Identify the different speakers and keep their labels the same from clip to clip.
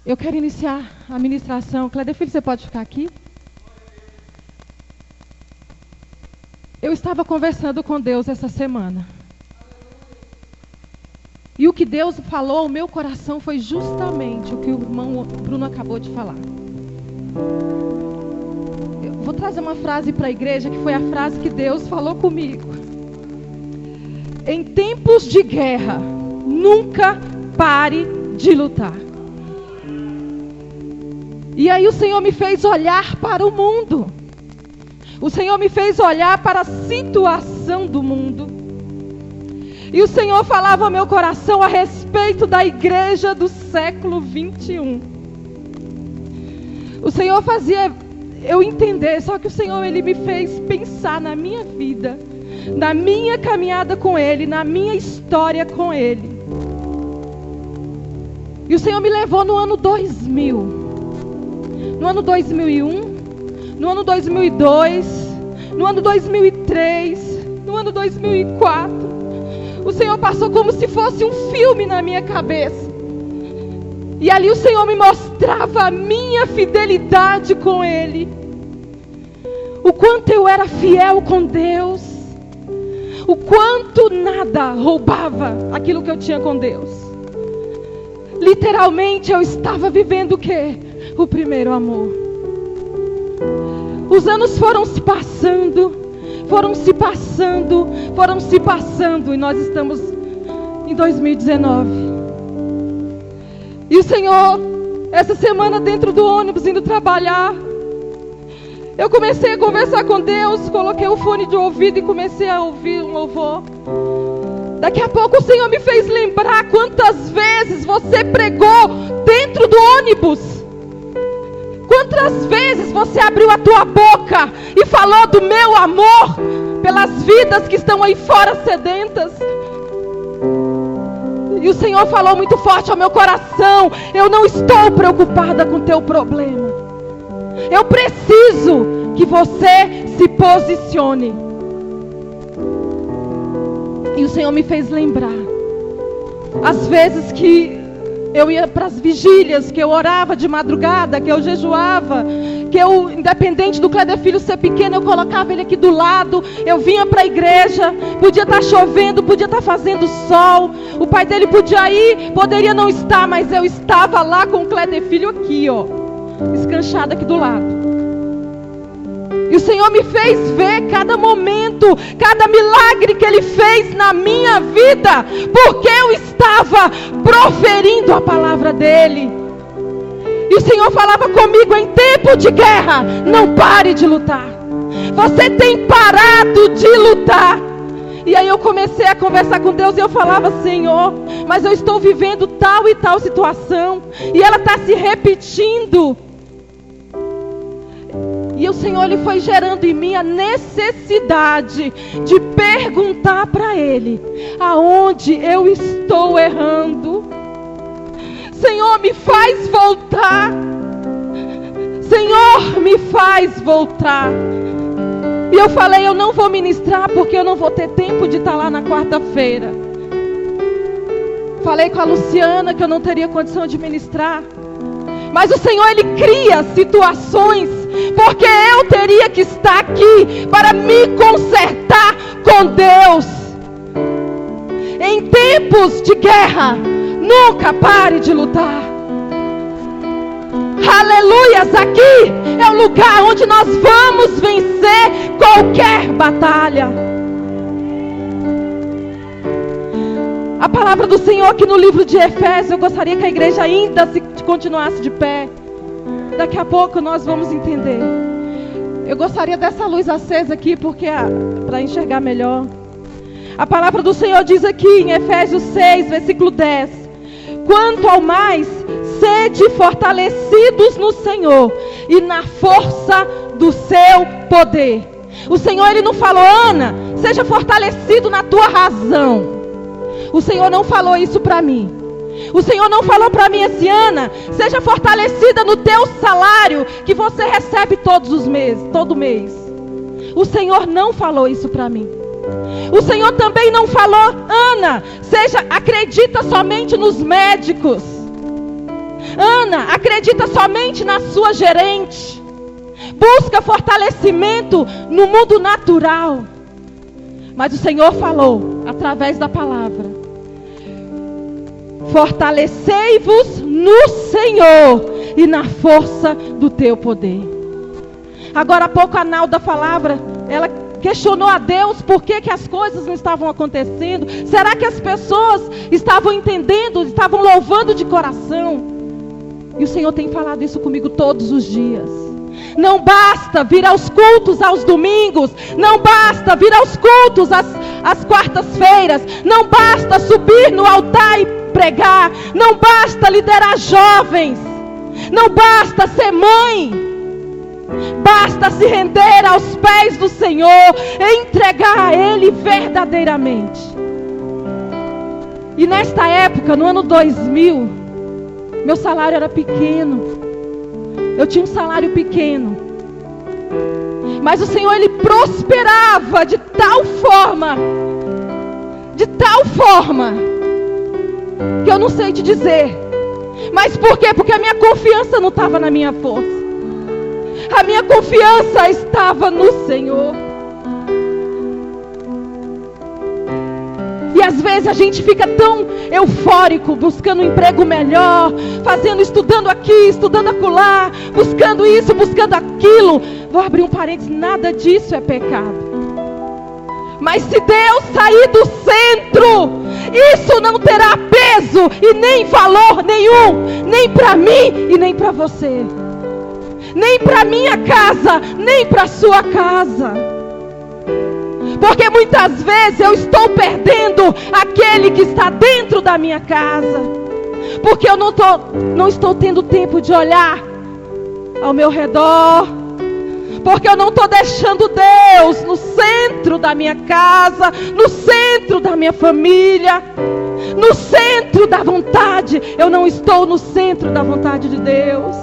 Speaker 1: Eu quero iniciar a ministração. Cléder Filho, você pode ficar aqui? Eu estava conversando com Deus essa semana. E o que Deus falou ao meu coração foi justamente o que o irmão Bruno acabou de falar. Eu vou trazer uma frase para a igreja, que foi a frase que Deus falou comigo. Em tempos de guerra, nunca pare de lutar. E aí o Senhor me fez olhar para o mundo. O Senhor me fez olhar para a situação do mundo. E o Senhor falava ao meu coração a respeito da igreja do século 21. O Senhor fazia eu entender, só que o Senhor, Ele me fez pensar na minha vida, na minha caminhada com Ele, na minha história com Ele. E o Senhor me levou no ano 2000. No ano 2001, no ano 2002, no ano 2003, no ano 2004. O Senhor passou como se fosse um filme na minha cabeça. E ali o Senhor me mostrava a minha fidelidade com Ele. O quanto eu era fiel com Deus. O quanto nada roubava aquilo que eu tinha com Deus. Literalmente eu estava vivendo o quê? O primeiro amor. Os anos foram se passando, e nós estamos em 2019. E o Senhor, essa semana dentro do ônibus, indo trabalhar, eu comecei a conversar com Deus, coloquei o fone de ouvido e comecei a ouvir um louvor. Daqui a pouco o Senhor me fez lembrar quantas vezes você pregou dentro do ônibus. Quantas vezes você abriu a tua boca e falou do meu amor pelas vidas que estão aí fora sedentas. E o Senhor falou muito forte ao meu coração: eu não estou preocupada com o teu problema. Eu preciso que você se posicione. E o Senhor me fez lembrar as vezes que eu ia para as vigílias, que eu orava de madrugada, que eu jejuava, que eu, independente do Cléder Filho ser pequeno, eu colocava ele aqui do lado, eu vinha para a igreja, podia estar chovendo, podia estar fazendo sol, o pai dele podia ir, poderia não estar, mas eu estava lá com o Cléder Filho aqui, ó, escanchado aqui do lado. E o Senhor me fez ver cada momento, cada milagre que Ele fez na minha vida, porque eu estava proferindo a palavra dEle. E o Senhor falava comigo: em tempo de guerra, não pare de lutar. Você tem parado de lutar. E aí eu comecei a conversar com Deus e eu falava: Senhor, mas eu estou vivendo tal e tal situação, e ela está se repetindo. E o Senhor, Ele foi gerando em mim a necessidade de perguntar para Ele: aonde eu estou errando? Senhor, me faz voltar. Senhor, me faz voltar. E eu falei: eu não vou ministrar porque eu não vou ter tempo de estar lá na quarta-feira. Falei com a Luciana que eu não teria condição de ministrar. Mas o Senhor, Ele cria situações, porque eu teria que estar aqui para me consertar com Deus. Em tempos de guerra, nunca pare de lutar. Aleluias, aqui é o lugar onde nós vamos vencer qualquer batalha. A palavra do Senhor aqui no livro de Efésios, eu gostaria que a igreja ainda continuasse de pé. Daqui a pouco nós vamos entender. Eu gostaria dessa luz acesa aqui, porque para enxergar melhor. A palavra do Senhor diz aqui em Efésios 6, versículo 10: quanto ao mais, sede fortalecidos no Senhor e na força do seu poder. O Senhor, Ele não falou: Ana, seja fortalecido na tua razão. O Senhor não falou isso para mim. O Senhor não falou para mim assim: Ana, seja fortalecida no teu salário que você recebe todos os meses, todo mês. O Senhor não falou isso para mim. O Senhor também não falou: Ana, acredita somente nos médicos. Ana, acredita somente na sua gerente. Busca fortalecimento no mundo natural. Mas o Senhor falou, através da palavra: fortalecei-vos no Senhor e na força do teu poder. Agora há pouco a Nalda falava, ela questionou a Deus por que as coisas não estavam acontecendo. Será que as pessoas estavam entendendo, estavam louvando de coração? E o Senhor tem falado isso comigo todos os dias. Não basta vir aos cultos aos domingos, não basta vir aos cultos às quartas-feiras, não basta subir no altar e pregar, não basta liderar jovens, não basta ser mãe, basta se render aos pés do Senhor e entregar a Ele verdadeiramente. E nesta época, no ano 2000, meu salário era pequeno. Eu tinha um salário pequeno. Mas o Senhor, Ele prosperava de tal forma, que eu não sei te dizer. Mas por quê? Porque a minha confiança não estava na minha força. A minha confiança estava no Senhor. E às vezes a gente fica tão eufórico, buscando um emprego melhor, estudando aqui, estudando acolá, buscando isso, buscando aquilo. Vou abrir um parênteses, nada disso é pecado. Mas se Deus sair do centro, isso não terá peso e nem valor nenhum, nem para mim e nem para você, nem para minha casa, nem para sua casa. Porque muitas vezes eu estou perdendo aquele que está dentro da minha casa, porque eu não estou tendo tempo de olhar ao meu redor, porque eu não estou deixando Deus no centro da minha casa, no centro da minha família, no centro da vontade. Eu não estou no centro da vontade de Deus.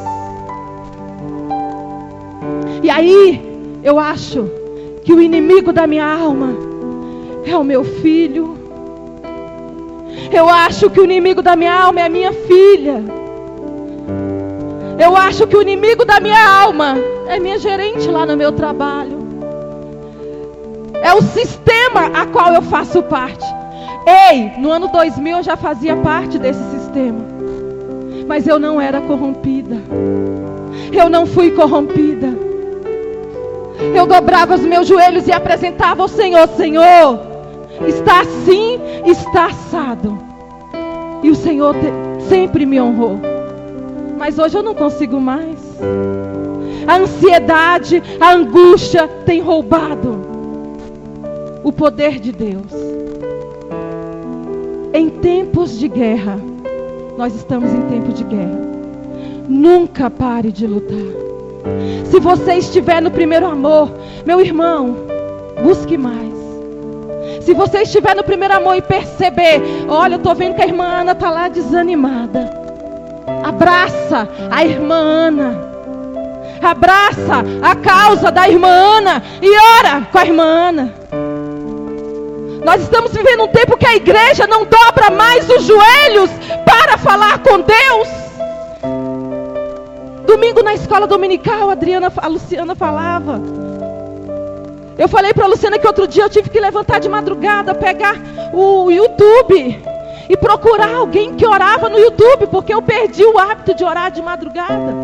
Speaker 1: E aí eu acho que o inimigo da minha alma é o meu filho. Eu acho que o inimigo da minha alma é a minha filha. Eu acho que o inimigo da minha alma é minha gerente lá no meu trabalho. É o sistema a qual eu faço parte. Ei, no ano 2000 eu já fazia parte desse sistema. Mas eu não era corrompida. Eu não fui corrompida. Eu dobrava os meus joelhos e apresentava ao Senhor: Senhor, está assim, está assado. E o Senhor sempre me honrou. Mas hoje eu não consigo mais. A ansiedade, a angústia tem roubado o poder de Deus. Em tempos de guerra, nós estamos em tempo de guerra. Nunca pare de lutar. Se você estiver no primeiro amor, meu irmão, busque mais. Se você estiver no primeiro amor e perceber: olha, eu estou vendo que a irmã Ana está lá desanimada, abraça a irmã Ana, abraça a causa da irmã Ana e ora com a irmã Ana. Nós estamos vivendo um tempo que a igreja não dobra mais os joelhos para falar com Deus. Domingo na escola dominical, a Luciana falava. Eu falei para a Luciana que outro dia eu tive que levantar de madrugada, pegar o YouTube e procurar alguém que orava no YouTube, porque eu perdi o hábito de orar de madrugada.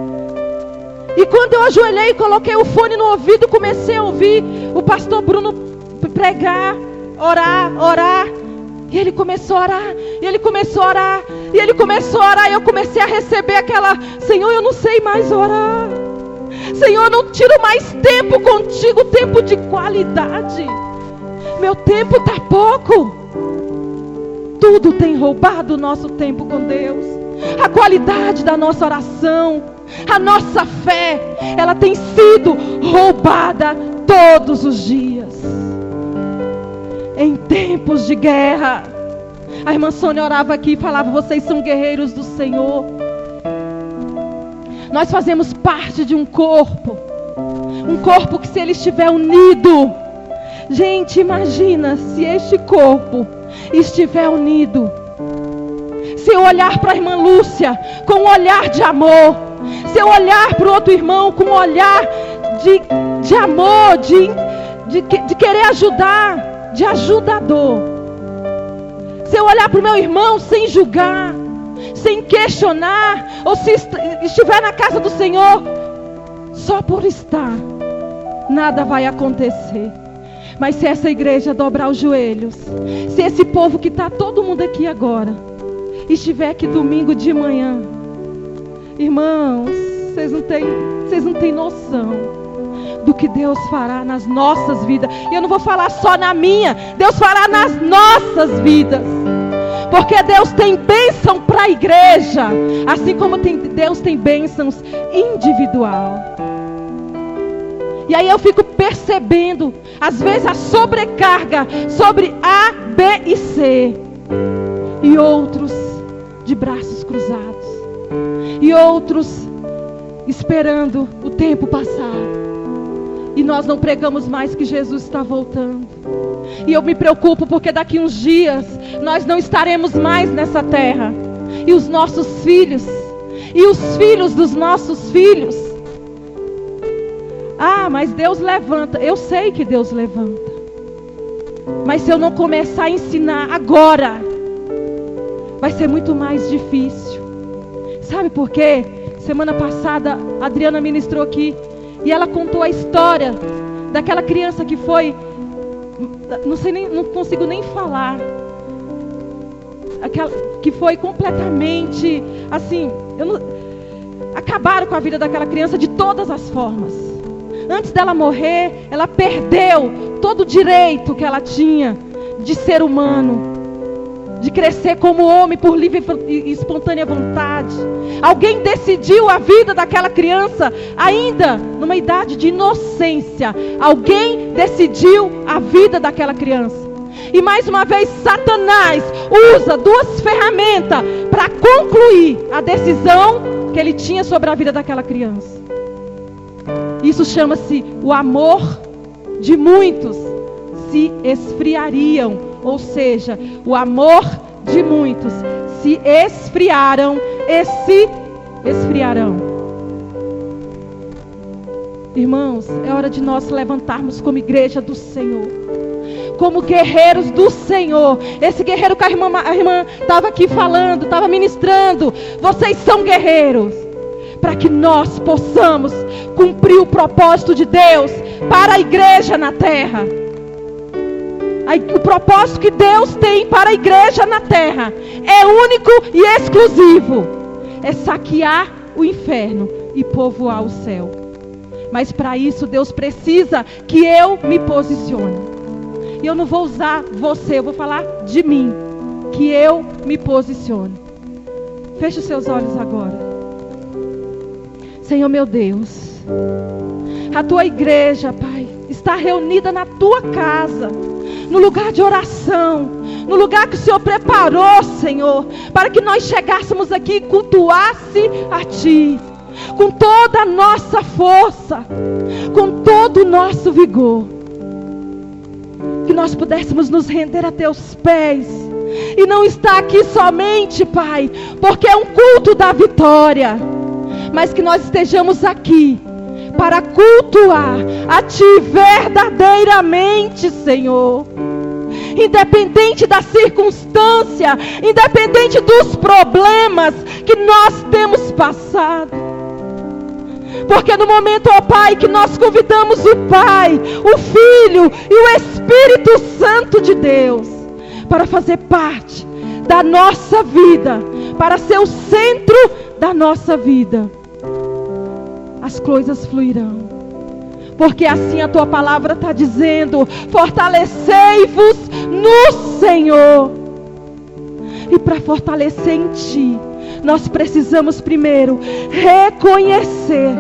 Speaker 1: E quando eu ajoelhei e coloquei o fone no ouvido, comecei a ouvir o pastor Bruno pregar, orar. E ele começou a orar, e ele começou a orar, e ele começou a orar, e eu comecei a receber aquela: Senhor, eu não sei mais orar. Senhor, eu não tiro mais tempo contigo, tempo de qualidade. Meu tempo está pouco. Tudo tem roubado o nosso tempo com Deus. A qualidade da nossa oração, a nossa fé, ela tem sido roubada todos os dias. Em tempos de guerra, a irmã Sônia orava aqui e falava: vocês são guerreiros do Senhor. Nós fazemos parte de um corpo que, se ele estiver unido, gente, imagina se este corpo estiver unido, se eu olhar para a irmã Lúcia com um olhar de amor, se eu olhar para o outro irmão com um olhar de amor, de querer ajudar, de ajudador, se eu olhar para o meu irmão sem julgar, sem questionar, ou se estiver na casa do Senhor só por estar, nada vai acontecer. Mas se essa igreja dobrar os joelhos, se esse povo que está todo mundo aqui agora estiver aqui domingo de manhã, irmãos, vocês não têm noção do que Deus fará nas nossas vidas. E eu não vou falar só na minha, Deus fará nas nossas vidas. Porque Deus tem bênção para a igreja, assim como Deus tem bênçãos individual. E aí eu fico percebendo, às vezes, a sobrecarga sobre A, B e C. E outros de braços cruzados. E outros esperando o tempo passar. E nós não pregamos mais que Jesus está voltando. E eu me preocupo porque daqui uns dias nós não estaremos mais nessa terra. E os nossos filhos, e os filhos dos nossos filhos. Ah, mas Deus levanta. Eu sei que Deus levanta. Mas se eu não começar a ensinar agora, vai ser muito mais difícil. Sabe por quê? Semana passada a Adriana ministrou aqui. E ela contou a história daquela criança que foi, não consigo nem falar, aquela que foi completamente, assim, acabaram com a vida daquela criança de todas as formas. Antes dela morrer, ela perdeu todo o direito que ela tinha de ser humano, de crescer como homem por livre e espontânea vontade. Alguém decidiu a vida daquela criança, ainda numa idade de inocência. Alguém decidiu a vida daquela criança. E mais uma vez Satanás usa duas ferramentas para concluir a decisão que ele tinha sobre a vida daquela criança. Isso chama-se o amor de muitos se esfriariam. Ou seja, o amor de muitos se esfriaram e se esfriarão. Irmãos, é hora de nós levantarmos como igreja do Senhor, como guerreiros do Senhor. Esse guerreiro que a irmã estava aqui falando, estava ministrando. Vocês são guerreiros, para que nós possamos cumprir o propósito de Deus para a igreja na terra. O propósito que Deus tem para a igreja na terra é único e exclusivo. É saquear o inferno e povoar o céu. Mas para isso Deus precisa que eu me posicione. E eu não vou usar você, eu vou falar de mim. Que eu me posicione. Feche os seus olhos agora. Senhor meu Deus, a tua igreja, Pai, está reunida na tua casa, no lugar de oração, no lugar que o Senhor preparou, Senhor, para que nós chegássemos aqui e cultuasse a Ti, com toda a nossa força, com todo o nosso vigor, que nós pudéssemos nos render a Teus pés, e não estar aqui somente, Pai, porque é um culto da vitória, mas que nós estejamos aqui para cultuar a Ti verdadeiramente, Senhor. Independente da circunstância, independente dos problemas que nós temos passado. Porque no momento, ó Pai, que nós convidamos o Pai, o Filho e o Espírito Santo de Deus para fazer parte da nossa vida, para ser o centro da nossa vida, as coisas fluirão. Porque assim a tua palavra está dizendo: fortalecei-vos no Senhor. E para fortalecer em Ti, nós precisamos primeiro reconhecer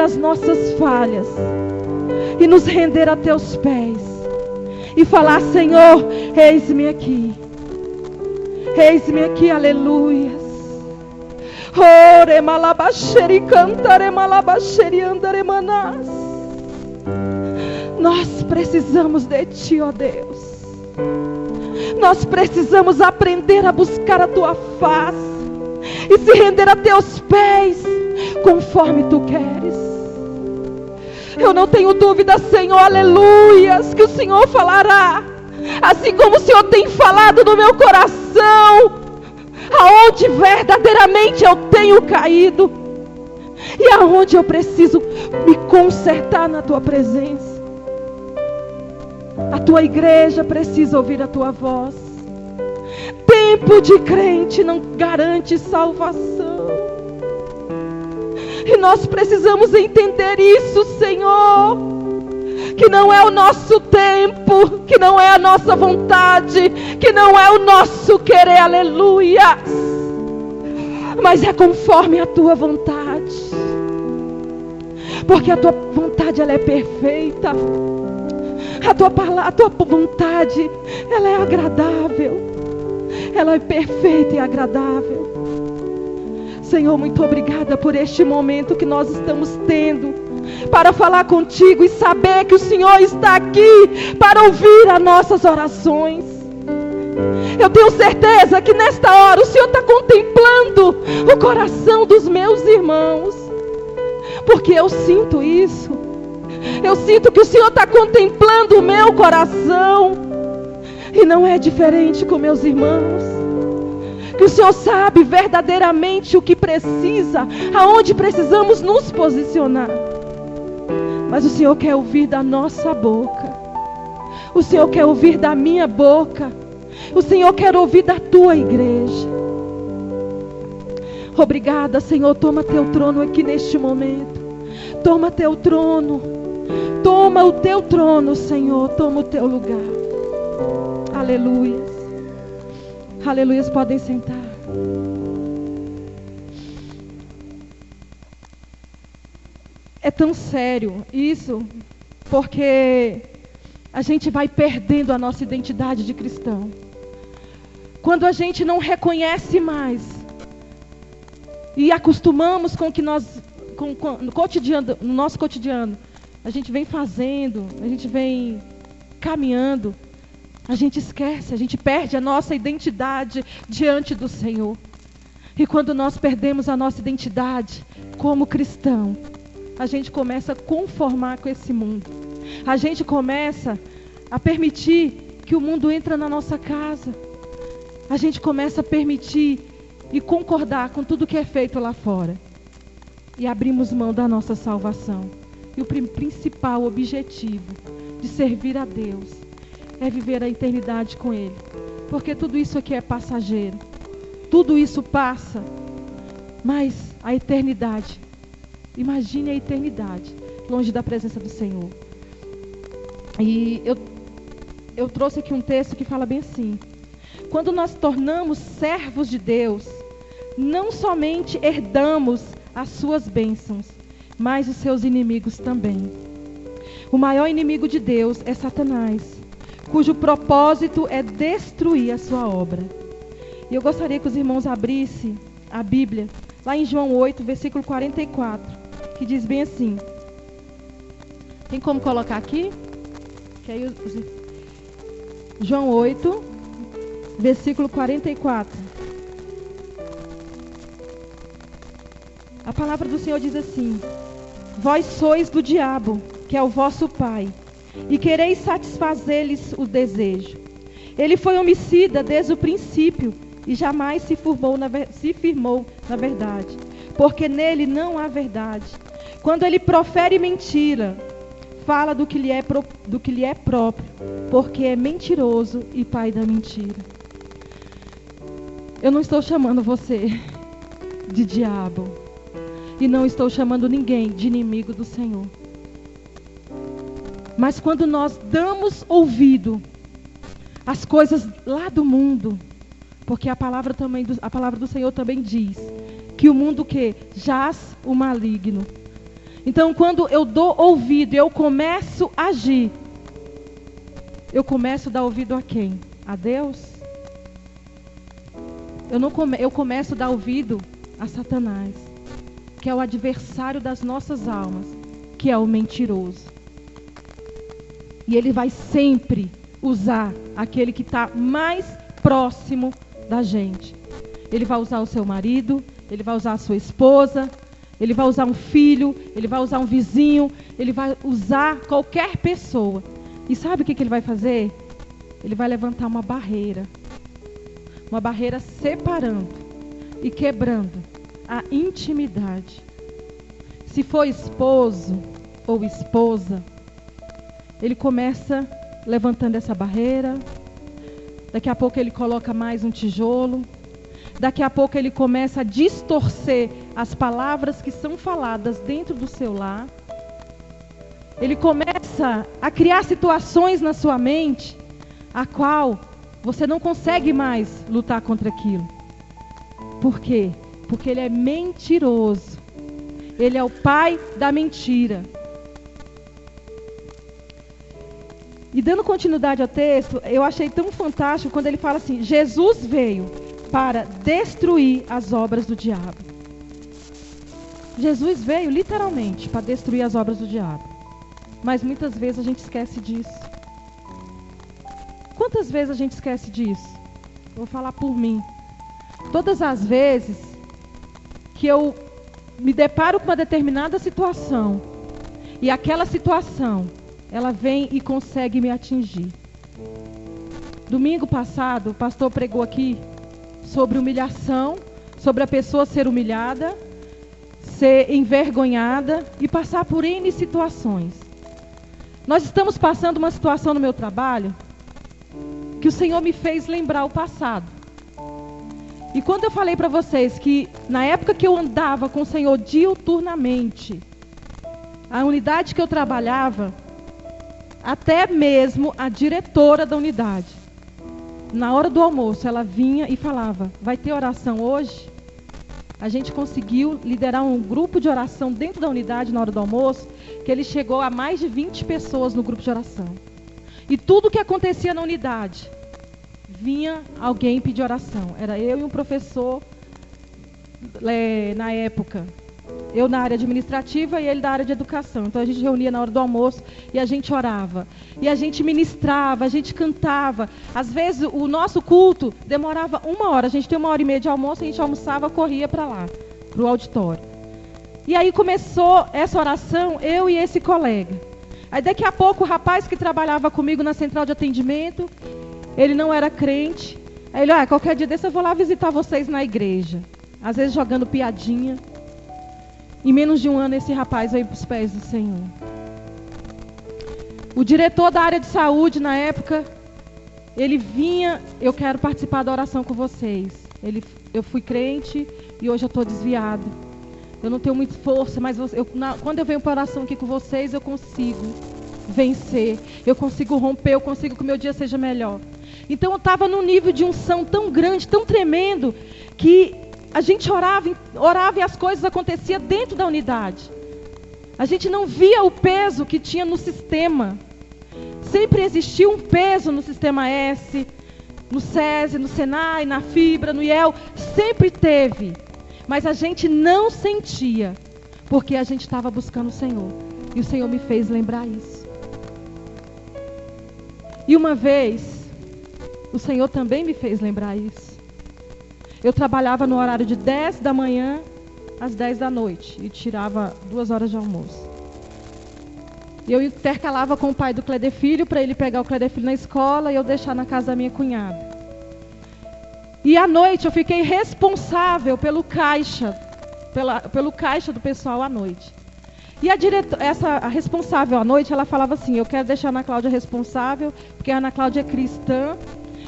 Speaker 1: as nossas falhas e nos render a Teus pés e falar: Senhor, eis-me aqui, aleluia. Nós precisamos de Ti, ó Deus. Nós precisamos aprender a buscar a tua face e se render a teus pés, conforme tu queres. Eu não tenho dúvida, Senhor, aleluias, que o Senhor falará, assim como o Senhor tem falado no meu coração, aonde verdadeiramente eu tenho caído e aonde eu preciso me consertar na tua presença. A tua igreja precisa ouvir a tua voz. Tempo de crente não garante salvação. E nós precisamos entender isso, Senhor. Que não é o nosso tempo, que não é a nossa vontade, que não é o nosso querer, aleluia. Mas é conforme a tua vontade. Porque a tua vontade, ela é perfeita. A tua vontade, ela é agradável. Ela é perfeita e agradável. Senhor, muito obrigada por este momento que nós estamos tendo para falar contigo e saber que o Senhor está aqui para ouvir as nossas orações. Eu tenho certeza que nesta hora o Senhor está contemplando o coração dos meus irmãos, porque eu sinto isso. Eu sinto que o Senhor está contemplando o meu coração, e não é diferente com meus irmãos. Que o Senhor sabe verdadeiramente o que precisa, aonde precisamos nos posicionar. Mas o Senhor quer ouvir da nossa boca. O Senhor quer ouvir da minha boca. O Senhor quer ouvir da tua igreja. Obrigada, Senhor. Toma teu trono aqui neste momento. Toma teu trono. Toma o teu trono, Senhor. Toma o teu lugar. Aleluia. Aleluia, podem sentar. É tão sério isso, porque a gente vai perdendo a nossa identidade de cristão. Quando a gente não reconhece mais e acostumamos com o que nós, no nosso cotidiano, a gente vem fazendo, a gente vem caminhando, a gente esquece, a gente perde a nossa identidade diante do Senhor. E quando nós perdemos a nossa identidade como cristão, a gente começa a conformar com esse mundo. A gente começa a permitir que o mundo entre na nossa casa. A gente começa a permitir e concordar com tudo que é feito lá fora. E abrimos mão da nossa salvação. E o principal objetivo de servir a Deus é viver a eternidade com Ele. Porque tudo isso aqui é passageiro. Tudo isso passa. Mas a eternidade, imagine a eternidade longe da presença do Senhor. E eu trouxe aqui um texto que fala bem assim: quando nós tornamos servos de Deus, não somente herdamos as suas bênçãos, mas os seus inimigos também. O maior inimigo de Deus é Satanás, cujo propósito é destruir a sua obra. E eu gostaria que os irmãos abrissem a Bíblia, lá em João 8, versículo 44, que diz bem assim. Tem como colocar aqui? Que aí João 8, versículo 44. A palavra do Senhor diz assim: vós sois do diabo, que é o vosso pai, e quereis satisfazer-lhes o desejo. Ele foi homicida desde o princípio e jamais se firmou na verdade, porque nele não há verdade. Quando ele profere mentira, fala do que lhe é próprio, porque é mentiroso e pai da mentira. Eu não estou chamando você de diabo, e não estou chamando ninguém de inimigo do Senhor. Mas quando nós damos ouvido às coisas lá do mundo, porque a palavra do Senhor também diz que o mundo que jaz o maligno. Então, quando eu dou ouvido, eu começo a agir, eu começo a dar ouvido a quem? A Deus? Eu começo a dar ouvido a Satanás, que é o adversário das nossas almas, que é o mentiroso. E ele vai sempre usar aquele que está mais próximo da gente. Ele vai usar o seu marido, ele vai usar a sua esposa, ele vai usar um filho, ele vai usar um vizinho, ele vai usar qualquer pessoa. E sabe o que ele vai fazer? Ele vai levantar uma barreira separando e quebrando a intimidade. Se for esposo ou esposa, ele começa levantando essa barreira, daqui a pouco ele coloca mais um tijolo, daqui a pouco ele começa a distorcer as palavras que são faladas dentro do seu lar. Ele começa a criar situações na sua mente, a qual você não consegue mais lutar contra aquilo. Por quê? Porque ele é mentiroso. Ele é o pai da mentira. E dando continuidade ao texto, eu achei tão fantástico quando ele fala assim: Jesus veio para destruir as obras do diabo. Jesus veio literalmente para destruir as obras do diabo. Mas muitas vezes a gente esquece disso. Quantas vezes a gente esquece disso? Vou falar por mim. Todas as vezes que eu me deparo com uma determinada situação, e aquela situação, ela vem e consegue me atingir. Domingo passado, o pastor pregou aqui sobre humilhação, sobre a pessoa ser humilhada, ser envergonhada e passar por N situações. Nós estamos passando uma situação no meu trabalho que o Senhor me fez lembrar o passado. E quando eu falei para vocês que na época que eu andava com o Senhor diuturnamente, a unidade que eu trabalhava, até mesmo a diretora da unidade, na hora do almoço, ela vinha e falava: vai ter oração hoje? A gente conseguiu liderar um grupo de oração dentro da unidade na hora do almoço, que ele chegou a mais de 20 pessoas no grupo de oração. E tudo que acontecia na unidade, vinha alguém pedir oração. Era eu e um professor, na época, eu na área administrativa e ele da área de educação. Então a gente reunia na hora do almoço e a gente orava. E a gente ministrava, a gente cantava. Às vezes o nosso culto demorava 1 hora. A gente tem 1h30 de almoço, a gente almoçava, corria para lá, para o auditório. E aí começou essa oração, eu e esse colega. Aí daqui a pouco o rapaz que trabalhava comigo na central de atendimento, ele não era crente. Aí ele: qualquer dia desse eu vou lá visitar vocês na igreja. Às vezes jogando piadinha. Em menos de 1 ano esse rapaz veio para os pés do Senhor. O diretor da área de saúde na época, ele vinha: eu quero participar da oração com vocês. Eu fui crente e hoje eu estou desviado. Eu não tenho muita força, mas quando eu venho para a oração aqui com vocês, eu consigo vencer. Eu consigo romper, eu consigo que o meu dia seja melhor. Então eu estava num nível de unção tão grande, tão tremendo, que a gente orava e as coisas aconteciam dentro da unidade. A gente não via o peso que tinha no sistema. Sempre existiu um peso no sistema S, no SESI, no Senai, na Fibra, no IEL. Sempre teve. Mas a gente não sentia, porque a gente estava buscando o Senhor. E o Senhor me fez lembrar isso. E uma vez, o Senhor também me fez lembrar isso. Eu trabalhava no horário de 10 da manhã às 10 da noite. E tirava 2 horas de almoço. E eu intercalava com o pai do Cléder Filho, para ele pegar o Cléder Filho na escola e eu deixar na casa da minha cunhada. E à noite eu fiquei responsável pelo caixa, pelo caixa do pessoal à noite. E a responsável à noite, ela falava assim: eu quero deixar a Ana Cláudia responsável, porque a Ana Cláudia é cristã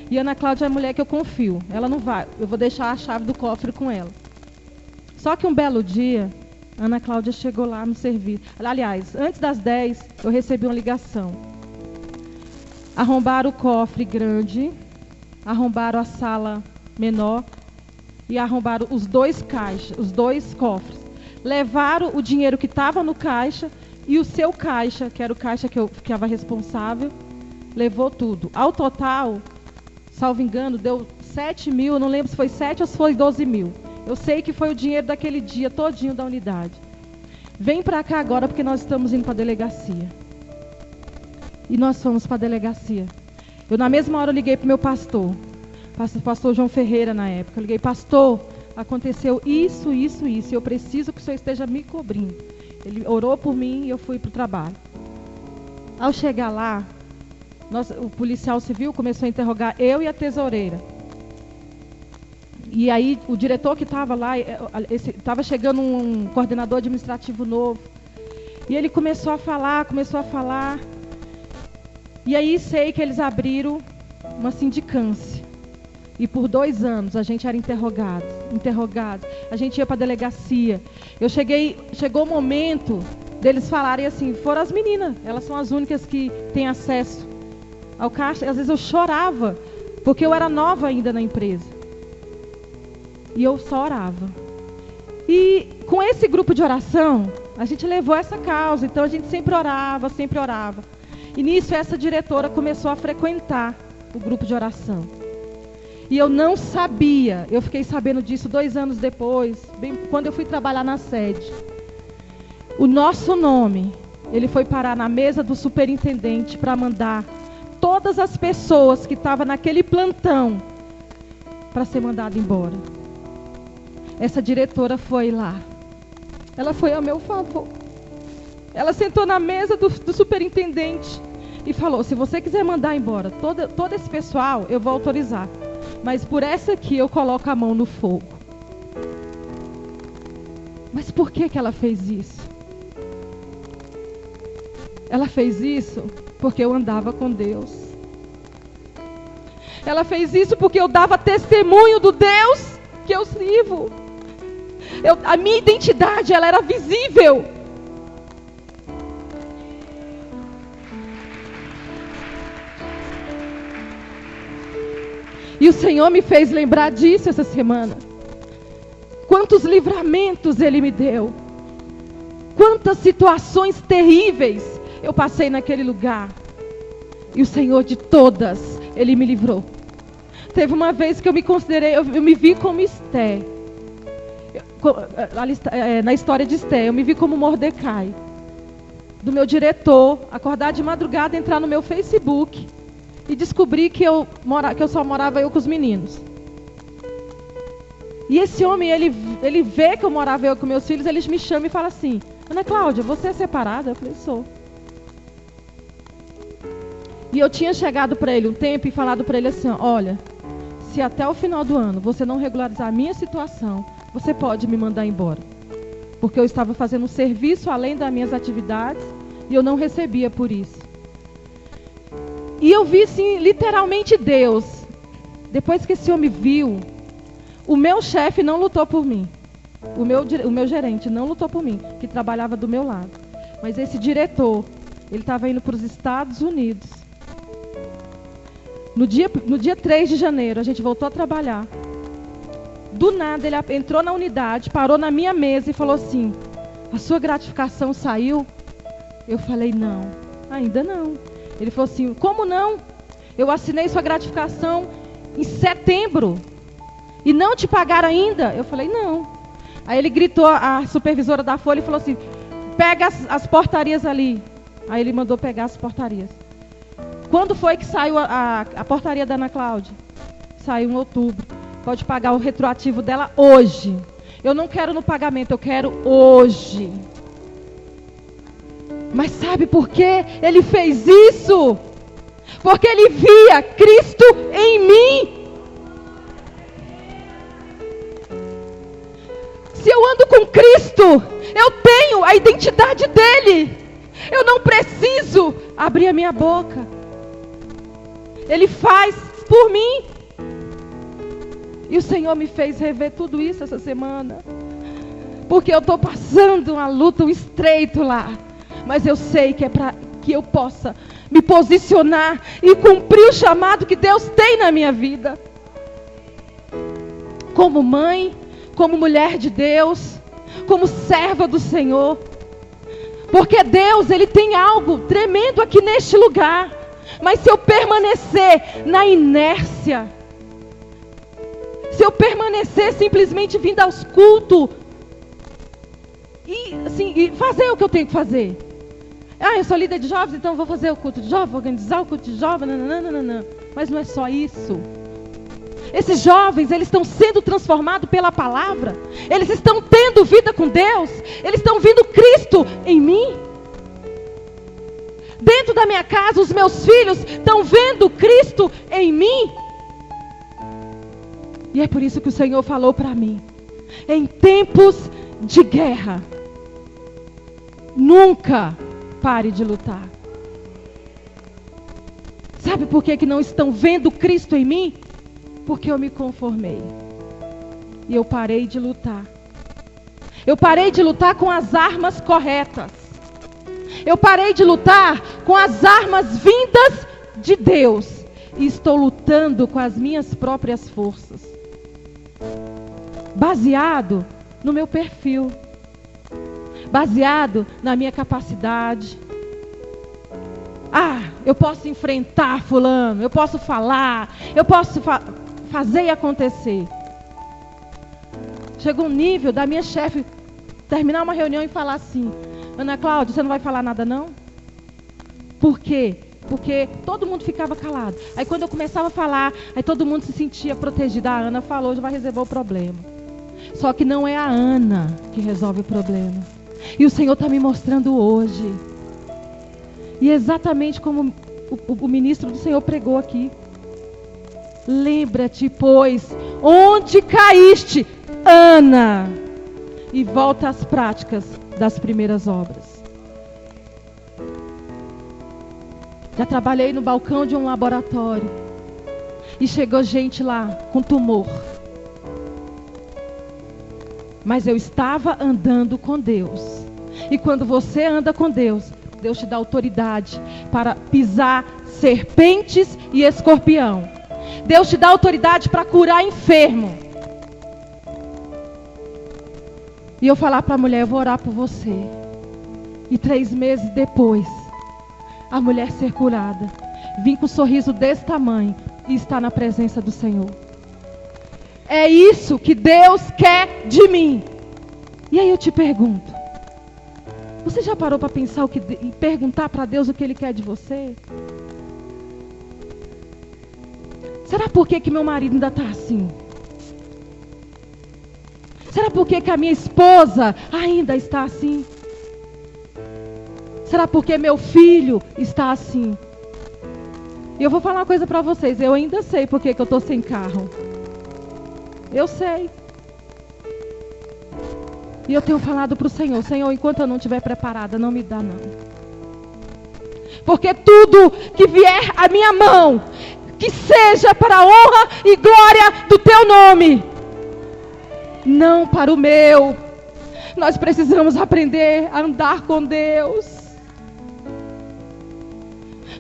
Speaker 1: e a Ana Cláudia é a mulher que eu confio. Ela não vai, eu vou deixar a chave do cofre com ela. Só que um belo dia, a Ana Cláudia chegou lá no serviço. Aliás, antes das 10, eu recebi uma ligação. Arrombaram o cofre grande, arrombaram a sala menor e arrombaram os 2 caixas, os 2 cofres. Levaram o dinheiro que estava no caixa e o seu caixa, que era o caixa que eu ficava responsável, levou tudo. Ao total, salvo engano, deu 7 mil, eu não lembro se foi 7 ou se foi 12 mil. Eu sei que foi o dinheiro daquele dia todinho da unidade. Vem para cá agora porque nós estamos indo para a delegacia. E nós fomos para a delegacia. Na mesma hora eu liguei para o meu pastor João Ferreira na época. Eu liguei: pastor, aconteceu isso, isso, isso. Eu preciso que o senhor esteja me cobrindo. Ele orou por mim e eu fui para o trabalho. Ao chegar lá, o policial civil começou a interrogar eu e a tesoureira. E aí o diretor que estava lá, estava chegando um coordenador administrativo novo. E ele começou a falar. E aí sei que eles abriram uma sindicância. E por 2 anos a gente era interrogado. A gente ia para a delegacia. Chegou o momento deles falarem assim: foram as meninas, elas são as únicas que têm acesso ao caixa. Às vezes eu chorava, porque eu era nova ainda na empresa. E eu só orava. E com esse grupo de oração, a gente levou essa causa. Então a gente sempre orava. E nisso essa diretora começou a frequentar o grupo de oração. E eu não sabia, eu fiquei sabendo disso 2 anos depois, quando eu fui trabalhar na sede. O nosso nome, ele foi parar na mesa do superintendente para mandar todas as pessoas que estavam naquele plantão para ser mandado embora. Essa diretora foi lá. Ela foi a meu favor. Ela sentou na mesa do superintendente e falou: se você quiser mandar embora todo esse pessoal, eu vou autorizar. Mas por essa aqui eu coloco a mão no fogo. Mas por que ela fez isso? Ela fez isso porque eu andava com Deus. Ela fez isso porque eu dava testemunho do Deus que eu sirvo. A minha identidade, ela era visível. E o Senhor me fez lembrar disso essa semana. Quantos livramentos Ele me deu. Quantas situações terríveis eu passei naquele lugar. E o Senhor de todas, Ele me livrou. Teve uma vez que eu me vi como Esté. Na história de Esté, eu me vi como Mordecai. Do meu diretor, acordar de madrugada, entrar no meu Facebook e descobri que eu só morava eu com os meninos. E esse homem, ele vê que eu morava eu com meus filhos, ele me chama e fala assim: Ana Cláudia, você é separada? Eu falei: sou. E eu tinha chegado para ele um tempo e falado para ele assim: olha, se até o final do ano você não regularizar a minha situação, você pode me mandar embora. Porque eu estava fazendo um serviço além das minhas atividades e eu não recebia por isso. E eu vi, sim, literalmente Deus. Depois que esse homem viu, o meu chefe não lutou por mim. O meu gerente não lutou por mim, que trabalhava do meu lado. Mas esse diretor, ele estava indo para os Estados Unidos. No dia 3 de janeiro, a gente voltou a trabalhar. Do nada, ele entrou na unidade, parou na minha mesa e falou assim: a sua gratificação saiu? Eu falei: não, ainda não. Ele falou assim: como não? Eu assinei sua gratificação em setembro e não te pagaram ainda? Eu falei: não. Aí ele gritou, a supervisora da Folha, e falou assim: pega as portarias ali. Aí ele mandou pegar as portarias. Quando foi que saiu a portaria da Ana Cláudia? Saiu em outubro. Pode pagar o retroativo dela hoje. Eu não quero no pagamento, eu quero hoje. Mas sabe por que ele fez isso? Porque ele via Cristo em mim. Se eu ando com Cristo, eu tenho a identidade dele. Eu não preciso abrir a minha boca. Ele faz por mim. E o Senhor me fez rever tudo isso essa semana. Porque eu estou passando uma luta, um estreito lá. Mas eu sei que é para que eu possa me posicionar e cumprir o chamado que Deus tem na minha vida. Como mãe, como mulher de Deus, como serva do Senhor. Porque Deus, Ele tem algo tremendo aqui neste lugar. Mas se eu permanecer na inércia, se eu permanecer simplesmente vindo aos cultos e fazer o que eu tenho que fazer, Eu sou líder de jovens, então vou fazer o culto de jovens, vou organizar o culto de jovens, não. Mas não é só isso. Esses jovens, eles estão sendo transformados pela palavra. Eles estão tendo vida com Deus. Eles estão vendo Cristo em mim. Dentro da minha casa, os meus filhos estão vendo Cristo em mim. E é por isso que o Senhor falou para mim: em tempos de guerra, nunca pare de lutar. Sabe por que não estão vendo Cristo em mim? Porque eu me conformei. E eu parei de lutar. Eu parei de lutar com as armas corretas. Eu parei de lutar com as armas vindas de Deus. E estou lutando com as minhas próprias forças. Baseado no meu perfil. Baseado na minha capacidade. Eu posso enfrentar fulano. Eu posso falar. Eu posso fazer e acontecer. Chegou um nível da minha chefe terminar uma reunião e falar assim: Ana Cláudia, você não vai falar nada não? Por quê? Porque todo mundo ficava calado. Aí quando eu começava a falar, aí todo mundo se sentia protegido. A Ana falou, já vai resolver o problema. Só que não é a Ana que resolve o problema. E o Senhor está me mostrando hoje. E exatamente como o ministro do Senhor pregou aqui. Lembra-te, pois, onde caíste, Ana, e volta às práticas das primeiras obras. Já trabalhei no balcão de um laboratório e chegou gente lá com tumor. Mas eu estava andando com Deus. E quando você anda com Deus, Deus te dá autoridade para pisar serpentes e escorpião. Deus te dá autoridade para curar enfermo. E eu falar para a mulher: eu vou orar por você. E 3 meses depois, a mulher ser curada. Vim com um sorriso desse tamanho e está na presença do Senhor. É isso que Deus quer de mim. E aí eu te pergunto: você já parou para pensar e perguntar para Deus o que Ele quer de você? Será por que meu marido ainda está assim? Será por que a minha esposa ainda está assim? Será porque meu filho está assim? E eu vou falar uma coisa para vocês. Eu ainda sei por que eu estou sem carro. Eu sei. E eu tenho falado para o Senhor: Senhor, enquanto eu não estiver preparada, não me dá não. Porque tudo que vier à minha mão, que seja para a honra e glória do Teu nome, não para o meu. Nós precisamos aprender a andar com Deus.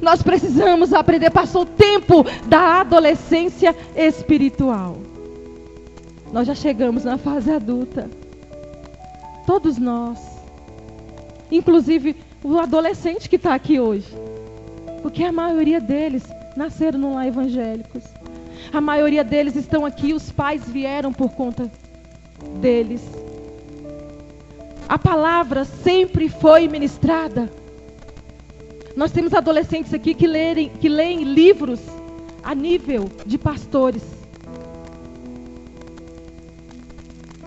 Speaker 1: Nós precisamos aprender. Passou o tempo da adolescência espiritual. Nós já chegamos na fase adulta. Todos nós. Inclusive o adolescente que está aqui hoje. Porque a maioria deles nasceram num lar evangélicos. A maioria deles estão aqui, os pais vieram por conta deles. A palavra sempre foi ministrada. Nós temos adolescentes aqui que leem livros a nível de pastores.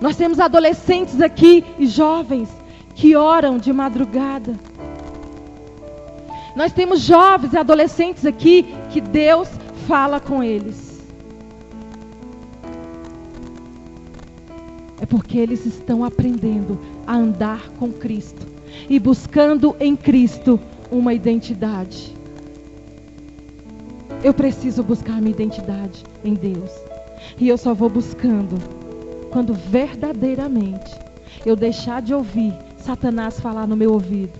Speaker 1: Nós temos adolescentes aqui e jovens que oram de madrugada. Nós temos jovens e adolescentes aqui que Deus fala com eles. É porque eles estão aprendendo a andar com Cristo e buscando em Cristo uma identidade. Eu preciso buscar minha identidade em Deus. E eu só vou buscando quando verdadeiramente eu deixar de ouvir Satanás falar no meu ouvido.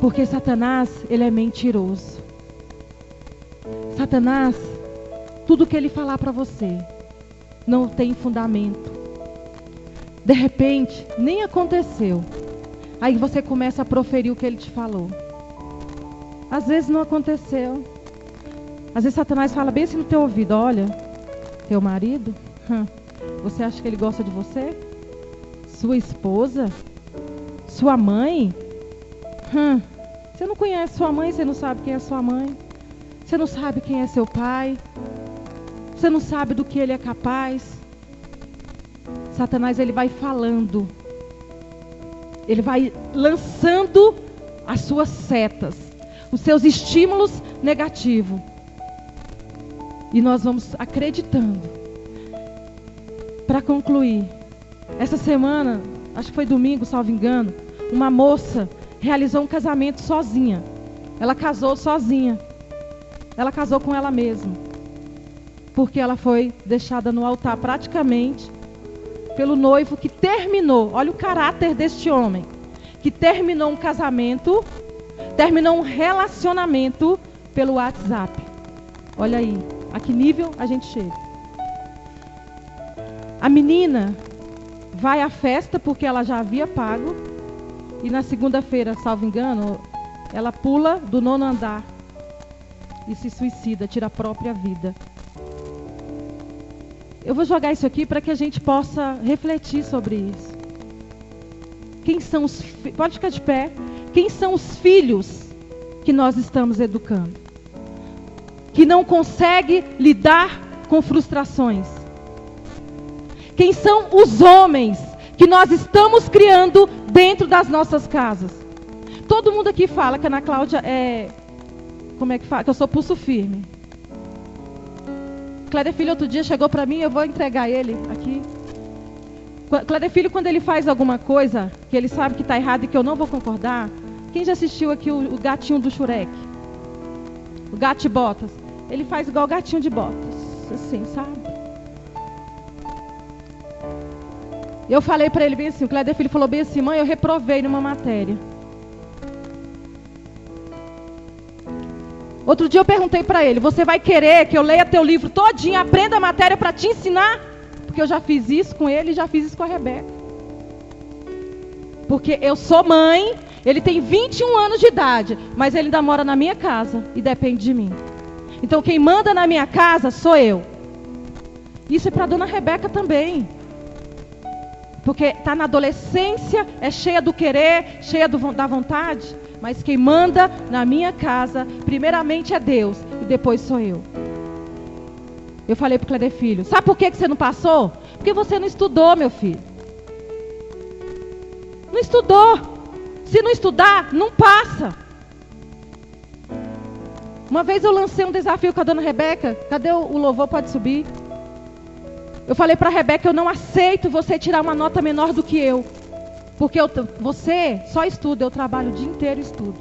Speaker 1: Porque Satanás, ele é mentiroso. Satanás, tudo que ele falar para você não tem fundamento. De repente, nem aconteceu. Aí você começa a proferir o que ele te falou. Às vezes não aconteceu. Às vezes Satanás fala bem assim no teu ouvido: olha, teu marido, você acha que ele gosta de você? Sua esposa? Sua mãe? Você não conhece sua mãe, você não sabe quem é sua mãe. Você não sabe quem é seu pai. Você não sabe do que ele é capaz. Satanás, ele vai falando. Ele vai lançando as suas setas, os seus estímulos negativos. E nós vamos acreditando. Para concluir, essa semana, acho que foi domingo, salvo engano, uma moça realizou um casamento sozinha. Ela casou sozinha. Ela casou com ela mesma. Porque ela foi deixada no altar praticamente pelo noivo que terminou. Olha o caráter deste homem. Que terminou um casamento, terminou um relacionamento pelo WhatsApp. Olha aí, a que nível a gente chega. A menina vai à festa porque ela já havia pago. E na segunda-feira, salvo engano, ela pula do 9º andar e se suicida, tira a própria vida. Eu vou jogar isso aqui para que a gente possa refletir sobre isso. Quem são os filhos? Pode ficar de pé. Quem são os filhos que nós estamos educando? Que não consegue lidar com frustrações. Quem são os homens que nós estamos criando dentro das nossas casas? Todo mundo aqui fala que a Ana Cláudia é... Como é que fala? Que eu sou pulso firme. Cléder Filho outro dia chegou para mim, eu vou entregar ele aqui. Cléder Filho, quando ele faz alguma coisa que ele sabe que está errado e que eu não vou concordar. Quem já assistiu aqui o gatinho do Shurek? O gato de botas. Ele faz igual o gatinho de botas. Assim, sabe? Eu falei para ele bem assim, o Cléder Filho falou bem assim, mãe, eu reprovei numa matéria. Outro dia eu perguntei para ele, você vai querer que eu leia teu livro todinho, aprenda a matéria para te ensinar? Porque eu já fiz isso com ele e já fiz isso com a Rebeca. Porque eu sou mãe, ele tem 21 anos de idade, mas ele ainda mora na minha casa e depende de mim. Então quem manda na minha casa sou eu. Isso é para a dona Rebeca também. Porque está na adolescência, é cheia do querer, cheia da vontade. Mas quem manda na minha casa, primeiramente é Deus e depois sou eu. Eu falei para o Cléder Filho, sabe por que você não passou? Porque você não estudou, meu filho. Não estudou. Se não estudar, não passa. Uma vez eu lancei um desafio com a dona Rebeca. Cadê o louvor? Pode subir. Eu falei para a Rebeca, eu não aceito você tirar uma nota menor do que eu. Porque você só estuda, eu trabalho o dia inteiro e estudo.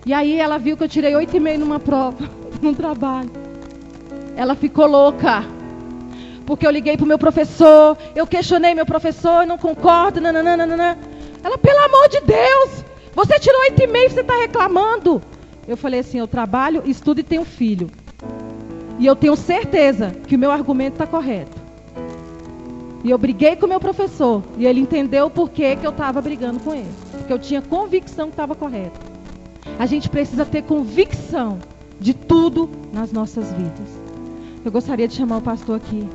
Speaker 1: E aí ela viu que eu tirei 8,5 numa prova, num trabalho. Ela ficou louca. Porque eu liguei para o meu professor, eu questionei meu professor, eu não concordo, nananana. Ela, pelo amor de Deus, você tirou 8,5, você está reclamando. Eu falei assim, eu trabalho, estudo e tenho filho. E eu tenho certeza que o meu argumento está correto. E eu briguei com o meu professor. E ele entendeu por que eu estava brigando com ele. Porque eu tinha convicção que estava correto. A gente precisa ter convicção de tudo nas nossas vidas. Eu gostaria de chamar o pastor aqui.